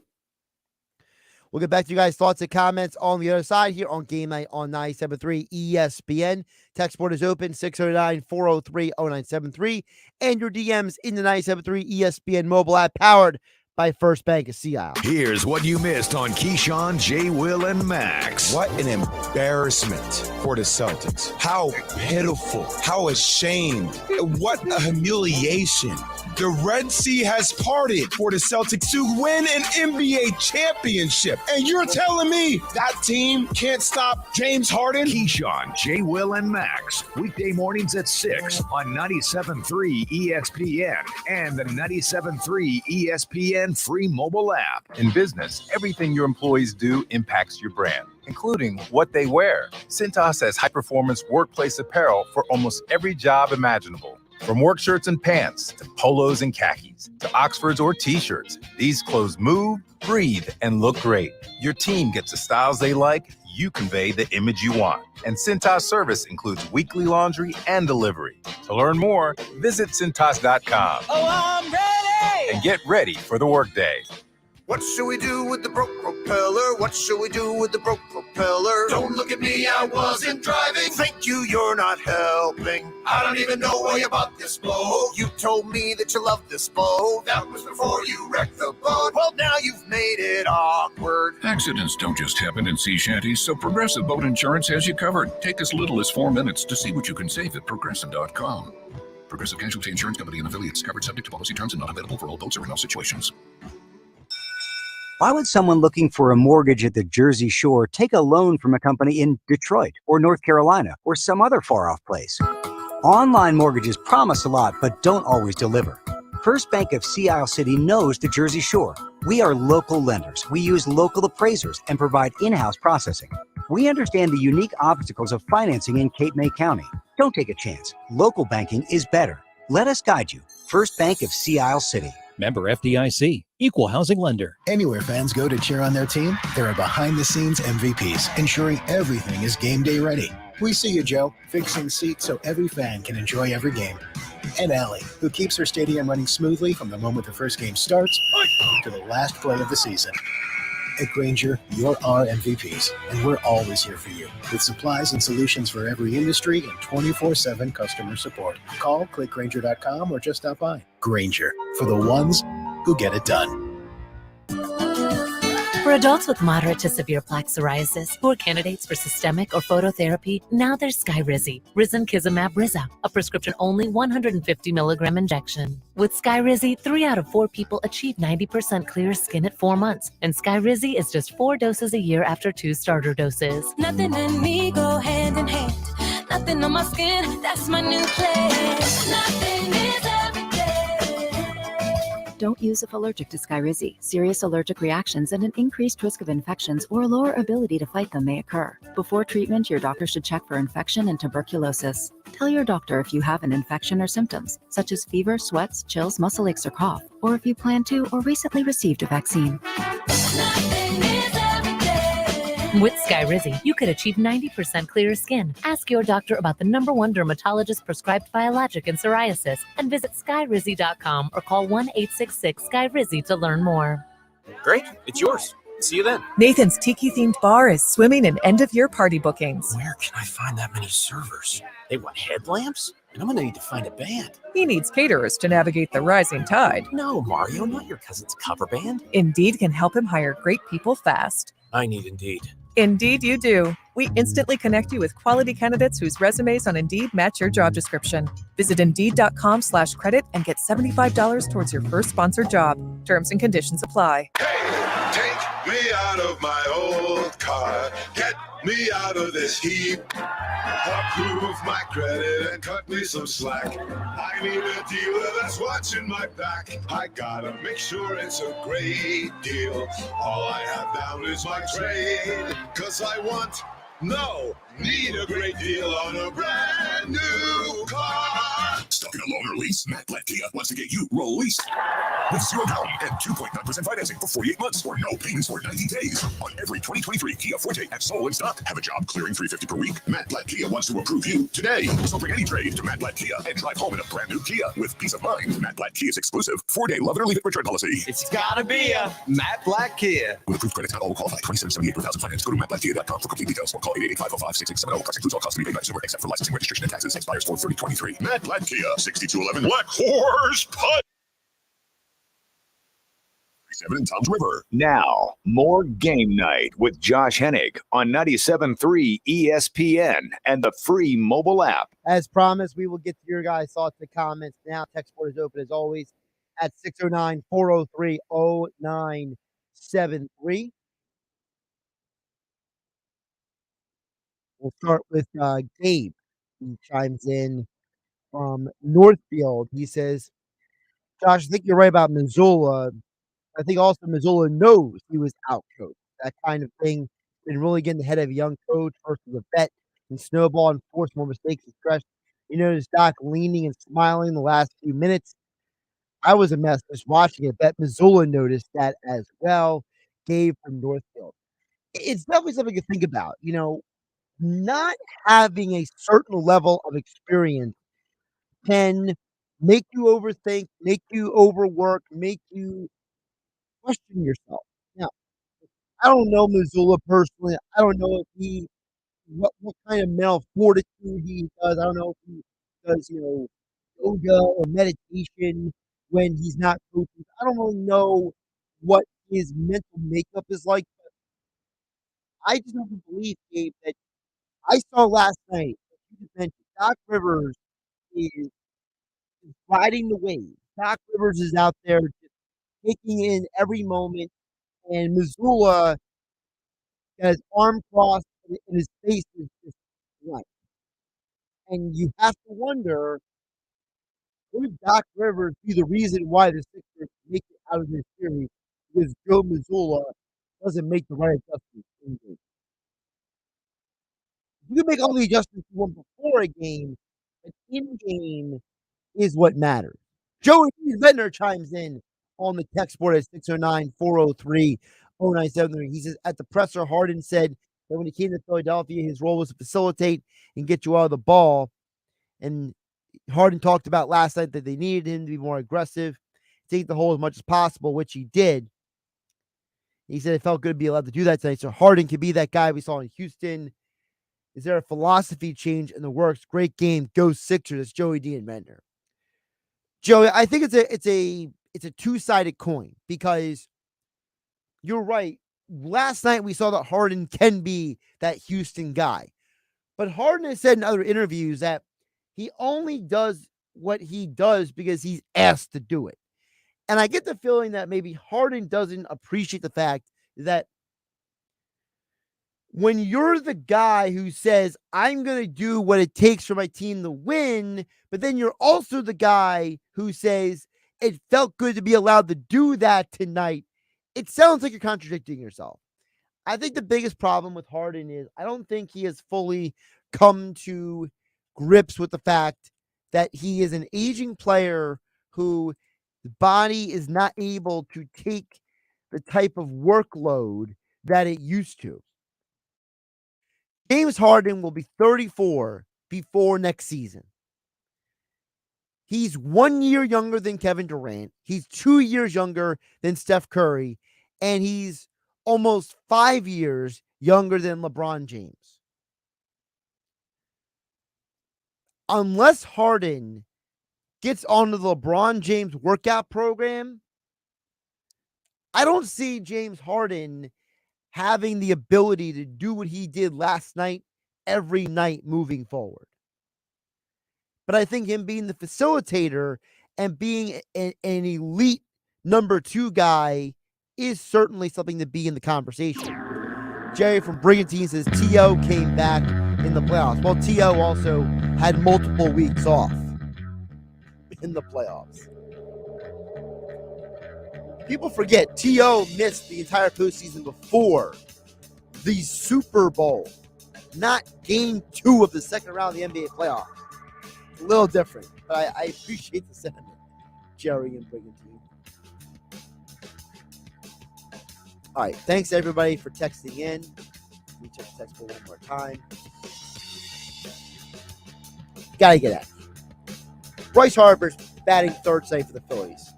E: We'll get back to you guys' thoughts and comments on the other side here on Game Night on 97.3 ESPN. Text board is open, 609-403-0973. And your DMs in the 97.3 ESPN mobile app, powered by First Bank of Sea Isle.
C: Here's what you missed on Keyshawn, J. Will, and Max.
T: What an embarrassment for the Celtics. How pitiful. How ashamed. What a humiliation. The Red Sea has parted for the Celtics to win an NBA championship. And you're telling me that team can't stop James Harden?
C: Keyshawn, J. Will, and Max. Weekday mornings at 6 on 97.3 ESPN and the 97.3 ESPN free mobile app.
U: In business, everything your employees do impacts your brand, including what they wear. Cintas has high-performance workplace apparel for almost every job imaginable. From work shirts and pants, to polos and khakis, to Oxfords or T-shirts, these clothes move, breathe, and look great. Your team gets the styles they like, you convey the image you want. And Cintas service includes weekly laundry and delivery. To learn more, visit Cintas.com.
V: Oh, I'm ready!
U: And get ready for the workday.
V: What should we do with the broke propeller? What should we do with the broke propeller? Don't look at me, I wasn't driving. Thank you, you're not helping. I don't even know why you bought this boat. You told me that you loved this boat. That was before you wrecked the boat. Well, now you've made it awkward.
W: Accidents don't just happen in sea shanties, so Progressive Boat Insurance has you covered. Take as little as 4 minutes to see what you can save at Progressive.com. Progressive Casualty Insurance Company and affiliates, covered subject to policy terms and not available for all boats or in all situations.
X: Why would someone looking for a mortgage at the Jersey Shore take a loan from a company in Detroit or North Carolina or some other far-off place? Online mortgages promise a lot, but don't always deliver. First Bank of Sea Isle City knows the Jersey Shore. We are local lenders. We use local appraisers and provide in-house processing. We understand the unique obstacles of financing in Cape May County. Don't take a chance. Local banking is better. Let us guide you. First Bank of Sea Isle City.
B: Member FDIC, equal housing lender.
Y: Anywhere fans go to cheer on their team, there are behind-the-scenes MVPs, ensuring everything is game day ready. We see you, Joe, fixing seats so every fan can enjoy every game. And Allie, who keeps her stadium running smoothly from the moment the first game starts to the last play of the season. At Grainger, you're our MVPs, and we're always here for you, with supplies and solutions for every industry and 24/7 customer support. Call, click Grainger.com, or just stop by. Grainger, for the ones who get it done.
L: For adults with moderate to severe plaque psoriasis who are candidates for systemic or phototherapy, now there's Skyrizi, Risankizumab Riza, a prescription-only 150 milligram injection. With Skyrizi, 3 out of 4 people achieve 90% clear skin at 4 months, and Skyrizi is just 4 doses a year after 2 starter doses.
V: Nothing and me go hand in hand. Nothing on my skin, that's my new plan. Nothing is every day.
J: Don't use if allergic to Skyrizi. Serious allergic reactions and an increased risk of infections or a lower ability to fight them may occur. Before treatment, your doctor should check for infection and tuberculosis. Tell your doctor if you have an infection or symptoms, such as fever, sweats, chills, muscle aches, or cough, or if you plan to or recently received a vaccine.
L: With Skyrizi, you could achieve 90% clearer skin. Ask your doctor about the #1 dermatologist prescribed biologic in psoriasis and visit Skyrizi.com or call 1-866-SKYRIZI to learn more.
Z: Great, it's yours.
A: See you then.
N: Nathan's Tiki-themed bar is swimming in end-of-year party bookings.
A: Where can I find that many servers? They want headlamps? And I'm going to need to find a band.
N: He needs caterers to navigate the rising tide.
A: No, Mario, not your cousin's cover band.
N: Indeed can help him hire great people fast.
A: I need Indeed.
N: Indeed you do. We instantly connect you with quality candidates whose resumes on Indeed match your job description. Visit Indeed.com/credit and get $75 towards your first sponsored job. Terms and conditions apply.
V: Take me out of my old car. Get me out of this heap. Approve my credit and cut me some slack. I need a dealer that's watching my back. I gotta make sure it's a great deal. All I have down is my trade. Cause I need a great deal on a brand new car.
D: Stuck in a loan or lease? Matt Blatt Kia wants to get you released. With 0 down and 2.9% financing for 48 months or no payments for 90 days on every 2023 Kia Forte at Soul in stock. Have a job clearing $350 per week? Matt Blatt Kia wants to approve you today. So bring any trade to Matt Blatt Kia and drive home in a brand new Kia with peace of mind. Matt Blatt Kia's exclusive 4-day love it or leave it return policy.
F: It's gotta be a Matt Blatt Kia.
D: With approved credit, not all will qualify. 2778 per thousand finance. Go to mattblattkia.com for complete details or call 888-505-6670. Price includes all costs to be paid by consumer except for licensing, registration, and taxes. Expires 4/30/23. Matt Blatt Kia, 6211 Black Horse Putt. 37 in Tom's River.
C: Now, more Game Night with Josh Hennig on 97.3 ESPN and the free mobile app.
E: As promised, we will get to your guys' thoughts and comments now. Text board is open as always at 609-403-0973. We'll start with Gabe. He chimes in from Northfield. He says, Josh, I think you're right about Missoula. I think also Missoula knows he was outcoached. That kind of thing been really getting the head of a young coach versus a vet and snowball and force more mistakes and stress. You notice Doc leaning and smiling the last few minutes. I was a mess just watching it. Bet Missoula noticed that as well. Gabe from Northfield. It's definitely something to think about. You know, not having a certain level of experience can make you overthink, make you overwork, make you question yourself. Now, I don't know Missoula personally. I don't know if he what kind of mental fortitude he does. I don't know if he does, yoga or meditation when he's not coaching. I don't really know what his mental makeup is like. But I just don't believe, Gabe, that I saw last night. You just mentioned Doc Rivers is riding the wave. Doc Rivers is out there just taking in every moment, and Missoula got his arm crossed and his face is just white. And you have to wonder, would Doc Rivers be the reason why the Sixers make it out of this series because Joe Missoula doesn't make the right adjustments in game? You can make all the adjustments you want before a game, but in game is what matters. Joey Ventnor chimes in on the text board at 609-403-0973. He says, at the presser, Harden said that when he came to Philadelphia, his role was to facilitate and get you out of the ball. And Harden talked about last night that they needed him to be more aggressive, take the hole as much as possible, which he did. He said it felt good to be allowed to do that tonight. So Harden could be that guy we saw in Houston. Is there a philosophy change in the works? Great game. Go Sixers. It's Joey D and Ventnor. Joey, I think it's a two-sided coin because you're right. Last night we saw that Harden can be that Houston guy. But Harden has said in other interviews that he only does what he does because he's asked to do it. And I get the feeling that maybe Harden doesn't appreciate the fact that when you're the guy who says, I'm going to do what it takes for my team to win, but then you're also the guy who says, it felt good to be allowed to do that tonight, it sounds like you're contradicting yourself. I think the biggest problem with Harden is I don't think he has fully come to grips with the fact that he is an aging player who the body is not able to take the type of workload that it used to. James Harden will be 34 before next season. He's 1 year younger than Kevin Durant. He's 2 years younger than Steph Curry. And he's almost 5 years younger than LeBron James. Unless Harden gets onto the LeBron James workout program, I don't see James Harden having the ability to do what he did last night every night moving forward. But I think him being the facilitator and being an elite number 2 guy is certainly something to be in the conversation. Jerry from Brigantine says T.O. came back in the playoffs. Well, T.O. also had multiple weeks off in the playoffs. People forget T.O. missed the entire postseason before the Super Bowl, not game 2 of the second round of the NBA playoffs. It's a little different, but I appreciate the sentiment, Jerry and Brigantine. All right, thanks everybody for texting in. Let me check the text board one more time. Gotta get at it. Bryce Harper's batting third tonight for the Phillies.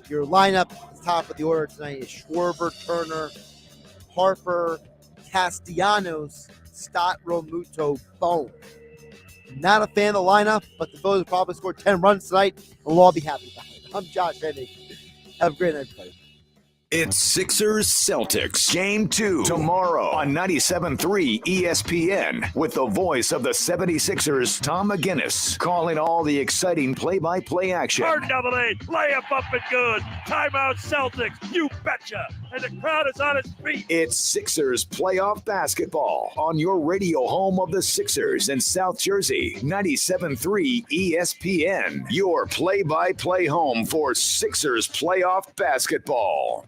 E: Your lineup at the top of the order tonight is Schwarber, Turner, Harper, Castellanos, Stott, Romuto, Bone. Not a fan of the lineup, but the Phillies will probably score 10 runs tonight, and we'll all be happy about it. I'm Josh Hennig. Have a great night, everybody.
C: It's Sixers Celtics Game 2 tomorrow on 97.3 ESPN with the voice of the 76ers, Tom McGinnis, calling all the exciting play-by-play action.
G: R-double-A, layup up and good. Timeout Celtics, you betcha. And the crowd is on its feet.
C: It's Sixers playoff basketball on your radio home of the Sixers in South Jersey, 97.3 ESPN, your play-by-play home for Sixers playoff basketball.